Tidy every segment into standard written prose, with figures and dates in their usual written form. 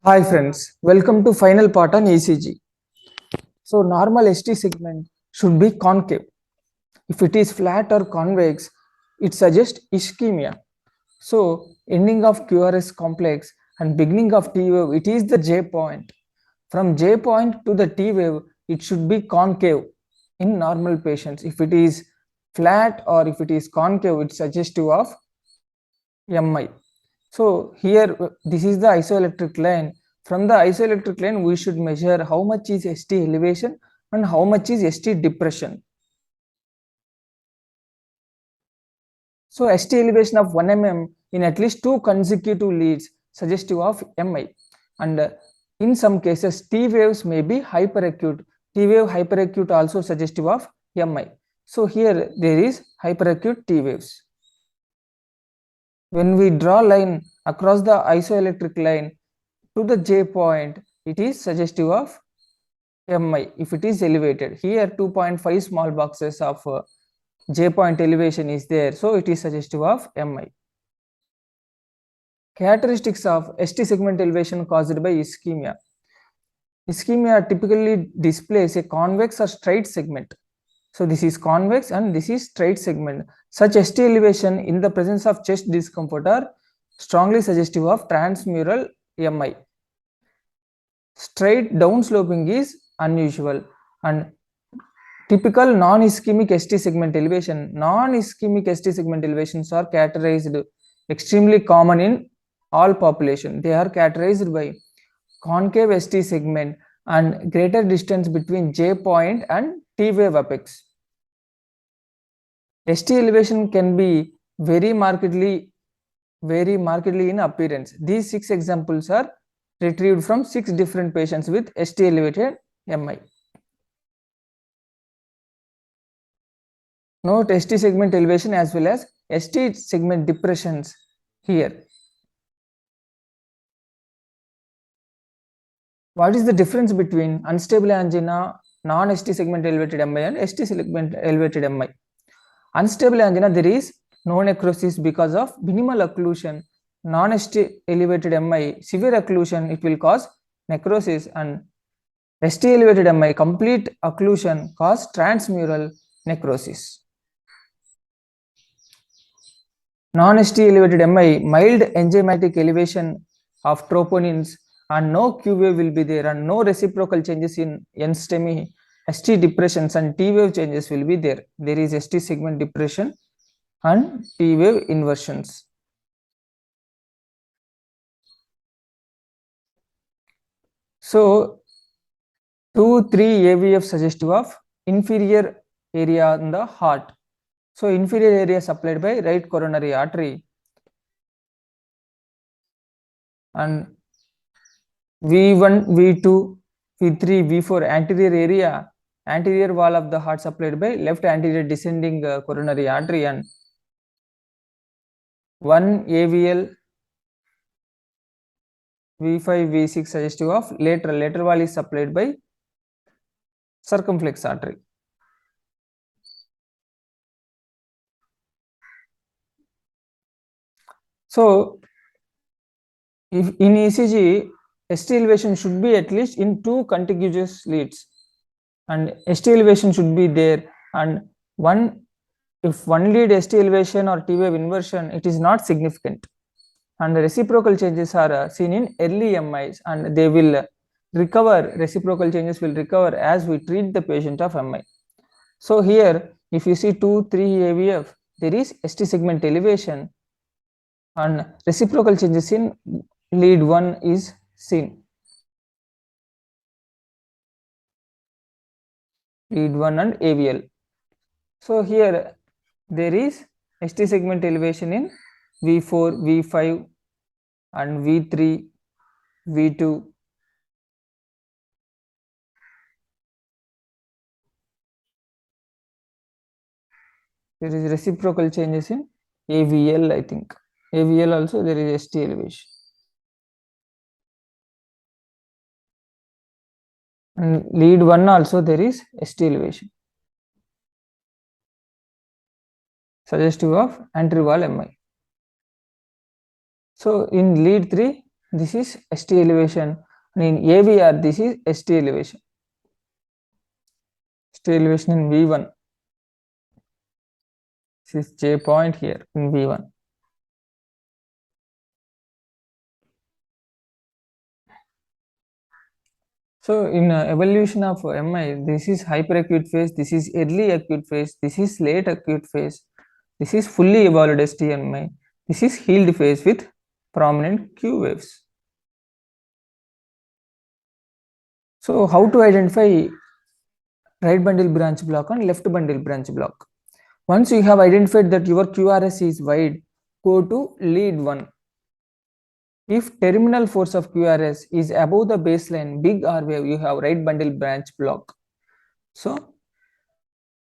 Hi friends, welcome to final part on ECG. So normal ST segment should be concave. If it is flat or convex, it suggests ischemia. So ending of QRS complex and beginning of T wave, it is the J point. From J point to the T wave, it should be concave in normal patients. If it is flat or if it is concave, it's suggestive of MI. So here this is the isoelectric line. From the isoelectric line we should measure how much is ST elevation and how much is ST depression. So ST elevation of 1 mm in at least 2 consecutive leads suggestive of MI, and in some cases T waves may be hyperacute. T wave hyperacute also suggestive of MI. So here there is hyperacute T waves. When we draw line across the isoelectric line to the J point, it is suggestive of MI if it is elevated. Here 2.5 small boxes of J point elevation is there, so it is suggestive of MI. Characteristics of ST segment elevation caused by ischemia. Ischemia typically displays a convex or straight segment. So this is convex and this is straight segment. Such ST elevation in the presence of chest discomfort are strongly suggestive of transmural MI. Straight downsloping is unusual, and typical non-ischemic ST segment elevation. Non-ischemic ST segment elevations are characterized extremely common in all population. They are characterized by concave ST segment and greater distance between J point and T wave apex. ST elevation can be very markedly in appearance. These 6 examples are retrieved from 6 different patients with ST elevated MI. Note ST segment elevation as well as ST segment depressions here. What is the difference between unstable angina, non-ST segment elevated MI and ST segment elevated MI? Unstable angina, there is no necrosis because of minimal occlusion. Non-ST elevated MI, severe occlusion, it will cause necrosis, and ST elevated MI, complete occlusion, cause transmural necrosis. Non-ST elevated MI, mild enzymatic elevation of troponins and no Q wave will be there, and no reciprocal changes in N-STEMI. ST depressions and T wave changes will be there. There is ST segment depression and T wave inversions. So 2-3 AVF suggestive of inferior area in the heart. So inferior area supplied by right coronary artery, and V1, V2, V3, V4 anterior area, anterior wall of the heart supplied by left anterior descending coronary artery, and 1 AVL, V5, V6 suggestive of lateral wall is supplied by circumflex artery. So if in ECG, ST elevation should be at least in 2 contiguous leads, and ST elevation should be there, and if one lead ST elevation or T wave inversion, it is not significant, and the reciprocal changes are seen in early MIs, and they will recover. Reciprocal changes will recover as we treat the patient of MI. So here if you see 2-3 AVF, there is ST segment elevation and reciprocal changes in lead 1 is seen. Lead 1 and AVL. So here there is ST segment elevation in V4, V5 and V3, V2. There is reciprocal changes in AVL, I think. AVL also there is ST elevation. And lead 1 also there is ST elevation, suggestive of anterior wall MI. So in lead 3 this is ST elevation, and in AVR this is ST elevation. ST elevation in V1. This is J point here in V1. So in evolution of MI, this is hyperacute phase, this is early acute phase, this is late acute phase, this is fully evolved STMI, this is healed phase with prominent Q waves. So how to identify right bundle branch block and left bundle branch block? Once you have identified that your QRS is wide, go to lead 1. If terminal force of QRS is above the baseline big R wave, you have right bundle branch block. So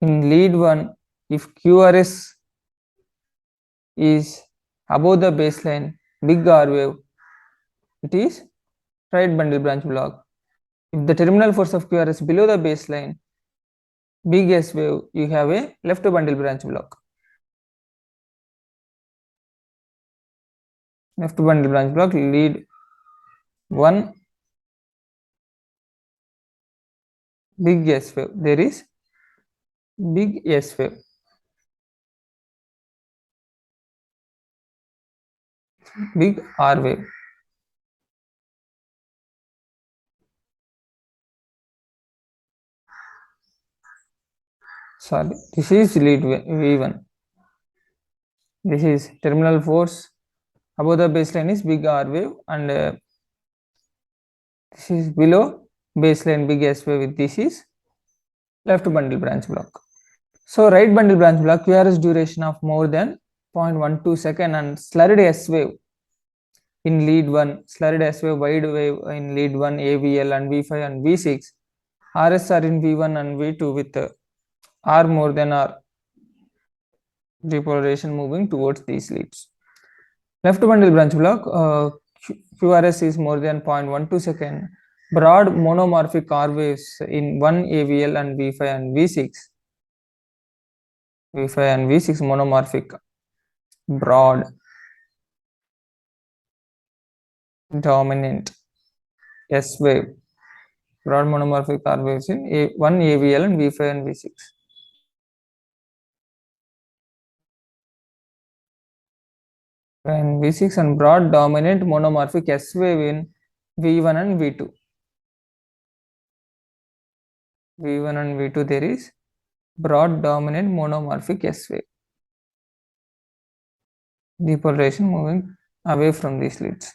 in lead 1, if QRS is above the baseline big R wave, it is right bundle branch block. If the terminal force of QRS is below the baseline big S wave, you have a left bundle branch block. Left bundle branch block, lead 1 big S wave. There is big S wave. Big R wave. Sorry, this is lead V1. This is terminal force above the baseline is big R wave, and this is below baseline big S wave. This is left bundle branch block. So right bundle branch block, QRS duration of more than 0.12 second and slurred S wave in lead 1, slurred S wave wide wave in lead 1, AVL and V5 and V6, RS are in V1 and V2 with R more than R, depolarization moving towards these leads. Left bundle branch block, QRS is more than 0.12 second, broad monomorphic R waves in 1 AVL and V5 and V6. V5 and V6 monomorphic, broad, dominant S wave, broad monomorphic R waves in 1 AVL and V5 and V6. And V6 and broad dominant monomorphic S wave in V1 and V2. V1 and V2 there is broad dominant monomorphic S wave. Depolarization moving away from these leads.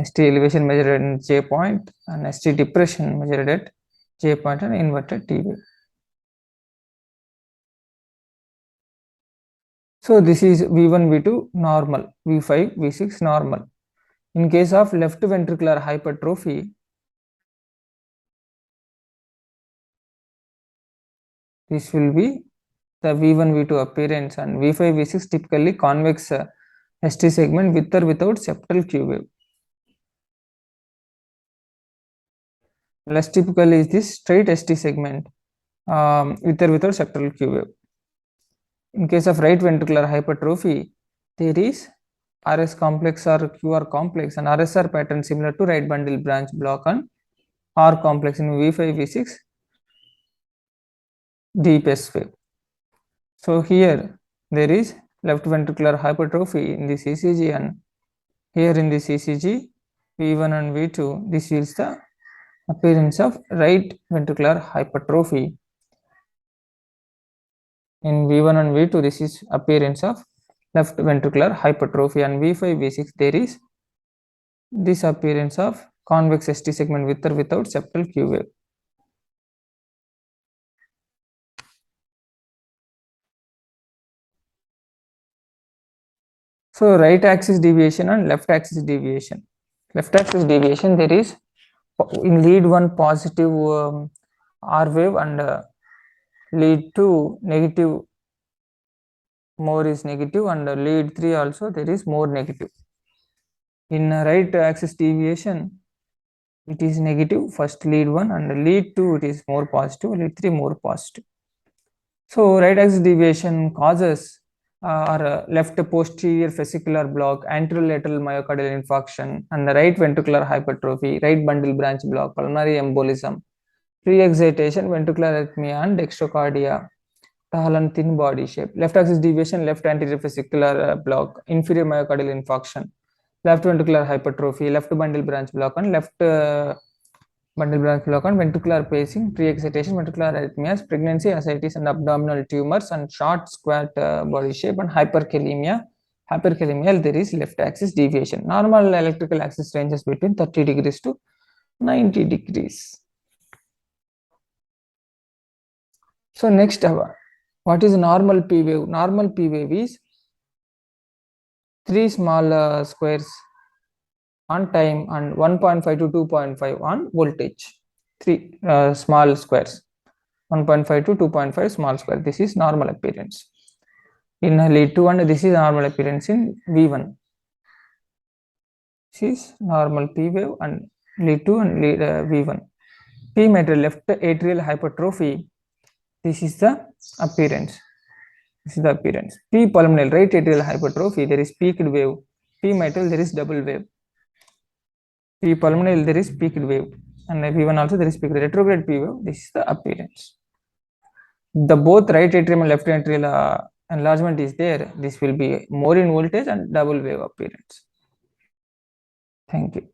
ST elevation measured at J point and ST depression measured at J point and inverted T wave. So this is V1, V2 normal, V5, V6 normal. In case of left ventricular hypertrophy, this will be the V1, V2 appearance, and V5, V6 typically convex ST segment with or without septal Q wave. Less typical is this straight ST segment with or without septal Q wave. In case of right ventricular hypertrophy, there is RS complex or QR complex and RSR pattern similar to right bundle branch block and R complex in V5, V6 deep S wave. So here there is left ventricular hypertrophy in this ECG, and here in this ECG V1 and V2, this is the appearance of right ventricular hypertrophy. In V1 and V2, this is appearance of left ventricular hypertrophy, and V5, V6 there is this appearance of convex ST segment with or without septal Q wave. So right axis deviation and left axis deviation. Left axis deviation, there is in lead 1 positive R wave, and lead 2 negative, more is negative, and lead 3 also there is more negative. In right axis deviation, it is negative, first lead 1, and lead 2 it is more positive, lead 3 more positive. So right axis deviation causes or left posterior fascicular block, anterolateral myocardial infarction, and the right ventricular hypertrophy, right bundle branch block, pulmonary embolism, pre-excitation, ventricular arrhythmia, and dextrocardia, tall and thin body shape, left axis deviation, left anterior fascicular block, inferior myocardial infarction, left ventricular hypertrophy, left bundle branch block, and left bundle branch block and ventricular pacing, pre-excitation, ventricular arrhythmias, pregnancy, ascites, and abdominal tumors, and short squat body shape, and hyperkalemia. Hyperkalemia, there is left axis deviation. Normal electrical axis ranges between 30 degrees to 90 degrees. So next, what is normal P wave? Normal P wave is 3 small squares on time and 1.5 to 2.5 on voltage. 3 small squares, 1.5 to 2.5 small square. This is normal appearance in lead 2, and this is normal appearance in V1. This is normal P wave and lead 2 and lead V1. P mitral left atrial hypertrophy. This is the appearance. This is the appearance. P pulmonal right atrial hypertrophy. There is peaked wave. P mitral there is double wave. P pulmonal there is peaked wave, and V1 also there is peaked retrograde P wave. This is the appearance. The both right atrium and left atrial enlargement is there. This will be more in voltage and double wave appearance. Thank you.